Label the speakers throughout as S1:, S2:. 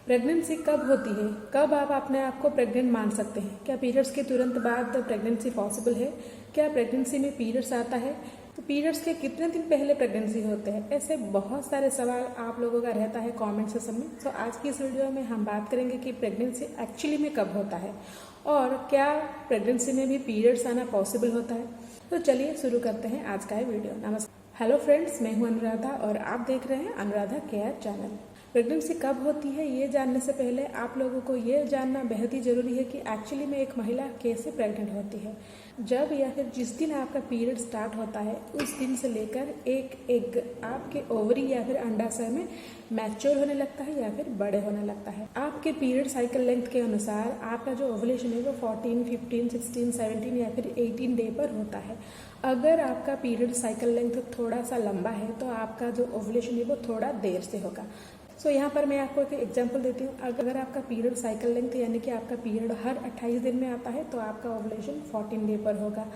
S1: Pregnancy कब होती है? कब आप अपने आप को प्रेग्नेंट मान सकते हैं? क्या पीरियड्स के तुरंत बाद प्रेगनेंसी पॉसिबल है? क्या प्रेगनेंसी में पीरियड्स आता है? तो पीरियड्स के कितने दिन पहले प्रेगनेंसी होते हैं? ऐसे बहुत सारे सवाल आप लोगों का रहता है कमेंट सेक्शन में। तो आज की इस वीडियो में हम बात करेंगे कि प्रेगनेंसी एक्चुअली में कब होता है और क्या प्रेगनेंसी में भी पीरियड्स आना पॉसिबल होता है। तो चलिए शुरू करते हैं आज का ये वीडियो। नमस्कार, हेलो फ्रेंड्स, मैं हूं अनुराधा और आप देख रहे हैं अनुराधा केयर चैनल। प्रेगनेंसी कब होती है ये जानने से पहले आप लोगों को ये जानना बेहद ही ज़रूरी है कि एक्चुअली में एक महिला कैसे प्रेग्नेंट होती है। जब या फिर जिस दिन आपका पीरियड स्टार्ट होता है उस दिन से लेकर एक एग आपके ओवरी या फिर अंडाशय में मैच्योर होने लगता है या फिर बड़े होने लगता है। आपके पीरियड साइकिल लेंथ के अनुसार आपका जो ओवुलेशन है वो 14, 15, 16, 17 या फिर 18 डे पर होता है। अगर आपका पीरियड साइकिल लेंथ थोड़ा सा लंबा है तो आपका जो ओवुलेशन है वो थोड़ा देर से होगा। सो यहाँ पर मैं आपको एक एग्जांपल देती हूँ। अगर आपका पीरियड साइकिल लेंथ यानी कि आपका पीरियड हर 28 दिन में आता है तो आपका ओवुलेशन 14 डे पर होगा।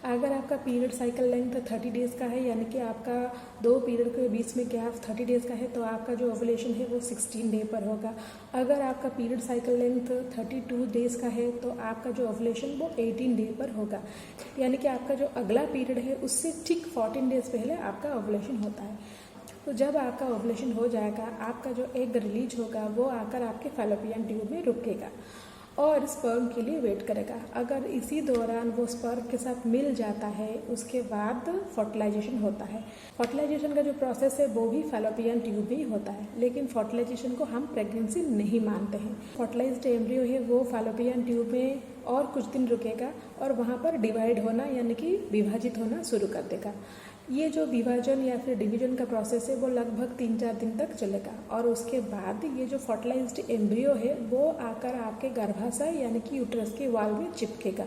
S1: अगर आपका पीरियड साइकिल लेंथ 30 डेज़ का है यानी कि आपका दो पीरियड के बीच में गैप 30 डेज़ का है तो आपका जो ओवुलेशन है वो 16 डे पर होगा। अगर आपका पीरियड साइकिल लेंथ 32 डेज़ का है तो आपका जो ओवुलेशन वो 18 डे पर होगा। यानी कि आपका जो अगला पीरियड है उससे ठीक 14 डेज़ पहले आपका ओवुलेशन होता है। तो जब आपका ओवुलेशन हो जाएगा आपका जो एग रिलीज होगा वो आकर आपके फैलोपियन ट्यूब में रुकेगा और स्पर्म के लिए वेट करेगा। अगर इसी दौरान वो स्पर्म के साथ मिल जाता है उसके बाद फर्टिलाइजेशन होता है। फर्टिलाइजेशन का जो प्रोसेस है वो भी फैलोपियन ट्यूब में ही होता है, लेकिन फर्टिलाइजेशन को हम प्रेगनेंसी नहीं मानते हैं। फर्टिलाइज्ड एम्ब्रियो है वो फैलोपियन ट्यूब में और कुछ दिन रुकेगा और वहाँ पर डिवाइड होना यानी कि विभाजित होना शुरू कर देगा। ये जो विभाजन या फिर डिवीजन का प्रोसेस है वो लगभग 3-4 दिन तक चलेगा और उसके बाद ये जो फर्टिलाइज्ड एम्ब्रियो है वो आकर आपके गर्भाशय यानी कि यूट्रस के वॉल में चिपकेगा।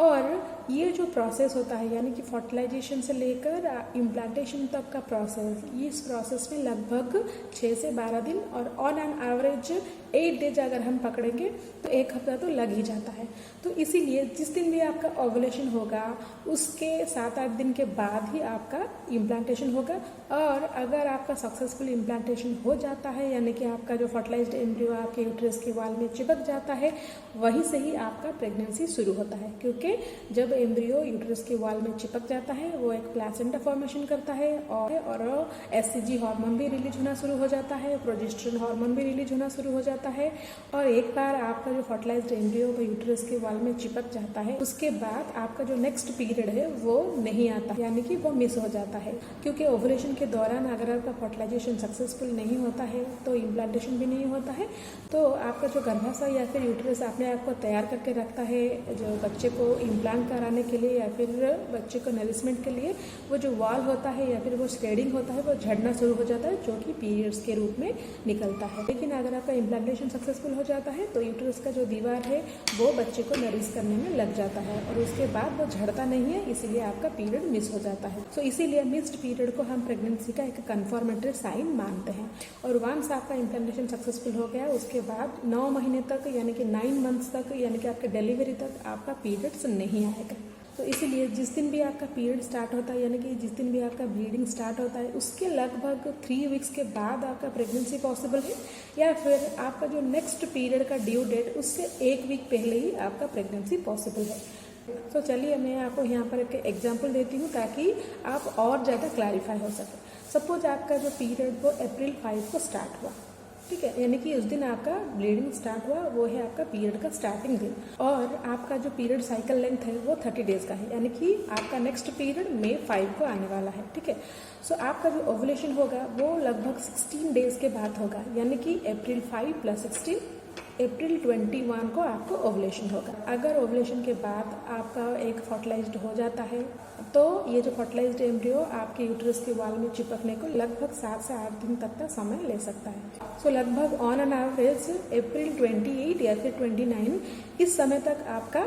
S1: और ये जो प्रोसेस होता है यानी कि फर्टिलाइजेशन से लेकर इम्प्लांटेशन तक का प्रोसेस, इस प्रोसेस में लगभग 6 से 12 दिन और ऑन एन एवरेज 8 डेज अगर हम पकड़ेंगे तो एक हफ्ता तो लग ही जाता है। तो इसीलिए जिस दिन भी आपका ओवुलेशन होगा उसके 7-8 दिन के बाद ही आपका इम्प्लांटेशन होगा। और अगर आपका सक्सेसफुल इम्प्लांटेशन हो जाता है यानी कि आपका जो फर्टिलाइज्ड एम्ब्रियो आपके यूट्रस के वॉल में चिपक जाता है वहीं से ही आपका प्रेगनेंसी शुरू होता है। क्योंकि जब एम्ब्रियो यूट्रस के वॉल में चिपक जाता है वो एक प्लेसेंटा फॉर्मेशन करता है और एससीजी हार्मोन भी रिलीज होना शुरू हो जाता है, प्रोजेस्टेरोन हार्मोन भी रिलीज होना शुरू हो जाता है। और एक बार आपका जो फर्टिलाइज्ड एम्ब्रियो वो यूट्रस के वॉल में चिपक जाता है उसके बाद आपका जो नेक्स्ट पीरियड है वो नहीं आता यानी कि वो मिस हो जाता है। क्योंकि ओवुलेशन के दौरान अगर आपका फर्टिलाइजेशन सक्सेसफुल नहीं होता है तो इम्प्लांटेशन भी नहीं होता है तो आपका जो गर्भाशय या फिर यूट्रस अपने आप को तैयार करके रखता है जो बच्चे को इम्प्लांट कराने के लिए या फिर बच्चे को नरिशमेंट के लिए, वो जो वॉल होता है या फिर वो स्प्रेडिंग होता है वो झड़ना शुरू हो जाता है जो कि पीरियड्स के रूप में निकलता है। लेकिन अगर आपका इम्प्लांटेशन सक्सेसफुल हो जाता है तो यूट्रस का जो दीवार है वो बच्चे को नरिश करने में लग जाता है और उसके बाद वो झड़ता नहीं है, इसीलिए आपका पीरियड मिस हो जाता है। तो इसीलिए मिस्ड पीरियड को हम प्रेगनेंसी का एक कन्फर्मेटरी साइन मानते हैं। और वंस आपका इम्प्लांटेशन सक्सेसफुल हो गया उसके बाद 9 महीने तक यानी कि 9 मंथ्स तक यानी कि आपके डिलीवरी तक आपका पीरियड्स नहीं आएगा। तो इसीलिए जिस दिन भी आपका पीरियड स्टार्ट होता है यानी कि जिस दिन भी आपका ब्लीडिंग स्टार्ट होता है उसके लगभग 3 वीक्स के बाद आपका प्रेगनेंसी पॉसिबल है या फिर आपका जो नेक्स्ट पीरियड का ड्यू डेट उससे 1 वीक पहले ही आपका प्रेगनेंसी पॉसिबल है। तो चलिए मैं आपको यहाँ पर एक एग्जांपल देती हूँ ताकि आप और ज़्यादा क्लैरिफाई हो सके। सपोज आपका जो पीरियड वो अप्रैल 5 को स्टार्ट हुआ, ठीक है, यानी कि उस दिन आपका ब्लीडिंग स्टार्ट हुआ, वो है आपका पीरियड का स्टार्टिंग दिन। और आपका जो पीरियड साइकिल लेंथ है वो 30 डेज का है यानी कि आपका नेक्स्ट पीरियड मई 5 को आने वाला है, ठीक है। सो आपका जो ओवुलेशन होगा वो लगभग 16 डेज के बाद होगा यानी कि अप्रैल 5 + 16 अप्रैल 21 को आपको ओवुलेशन होगा। अगर ओवुलेशन के बाद आपका एग फर्टिलाइज्ड हो जाता है तो ये जो फर्टिलाइज्ड एम्ब्रियो आपके यूट्रस के वॉल में चिपकने को लगभग 7 से 8 दिन तक का समय ले सकता है। सो लगभग ऑन एन एवरेज अप्रैल 28 या फिर 29 इस समय तक आपका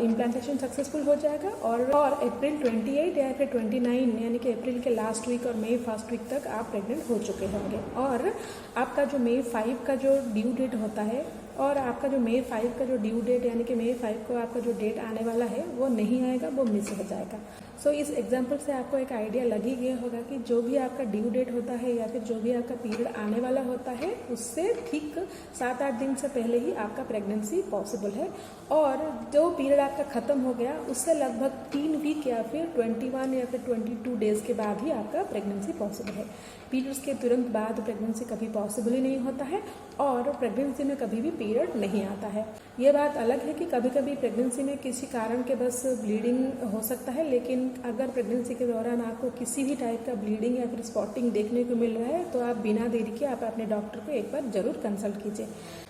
S1: इम्प्लांटेशन सक्सेसफुल हो जाएगा और अप्रैल 28 या फिर 29 यानी कि अप्रैल के लास्ट वीक और मई फर्स्ट वीक तक आप प्रेग्नेंट हो चुके होंगे। और आपका जो मई 5 का जो ड्यू डेट होता है और आपका जो May 5 का जो ड्यू डेट यानी कि May 5 को आपका जो डेट आने वाला है वो नहीं आएगा, वो मिस हो जाएगा। सो इस एग्जाम्पल से आपको एक आइडिया लग ही गया होगा कि जो भी आपका ड्यू डेट होता है या फिर जो भी आपका पीरियड आने वाला होता है उससे ठीक 7-8 दिन से पहले ही आपका प्रेगनेंसी पॉसिबल है, और जो पीरियड आपका ख़त्म हो गया उससे लगभग 3 वीक या फिर 21 या फिर 22 डेज़ के बाद ही आपका प्रेगनेंसी पॉसिबल है। पीरियड्स के तुरंत बाद प्रेगनेंसी कभी पॉसिबल ही नहीं होता है, और प्रेगनेंसी में कभी भी पीरियड नहीं आता है। ये बात अलग है कि कभी कभी प्रेगनेंसी में किसी कारण के बस ब्लीडिंग हो सकता है, लेकिन अगर प्रेगनेंसी के दौरान आपको किसी भी टाइप का ब्लीडिंग या फिर स्पॉटिंग देखने को मिल रहा है तो आप बिना देरी के आप अपने डॉक्टर को एक बार ज़रूर कंसल्ट कीजिए।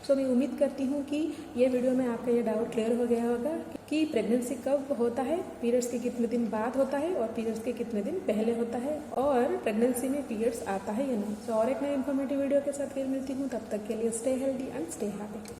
S1: सो मैं उम्मीद करती हूँ कि ये वीडियो में आपका ये डाउट क्लियर हो गया होगा कि प्रेगनेंसी कब होता है, पीरियड्स के कितने दिन बाद होता है और पीरियड्स के कितने दिन पहले होता है, और प्रेगनेंसी में पीरियड्स आता है या नहीं। सो और एक नए इन्फॉर्मेटिव वीडियो के साथ फिर मिलती हूँ, तब तक के लिए stay healthy and stay happy.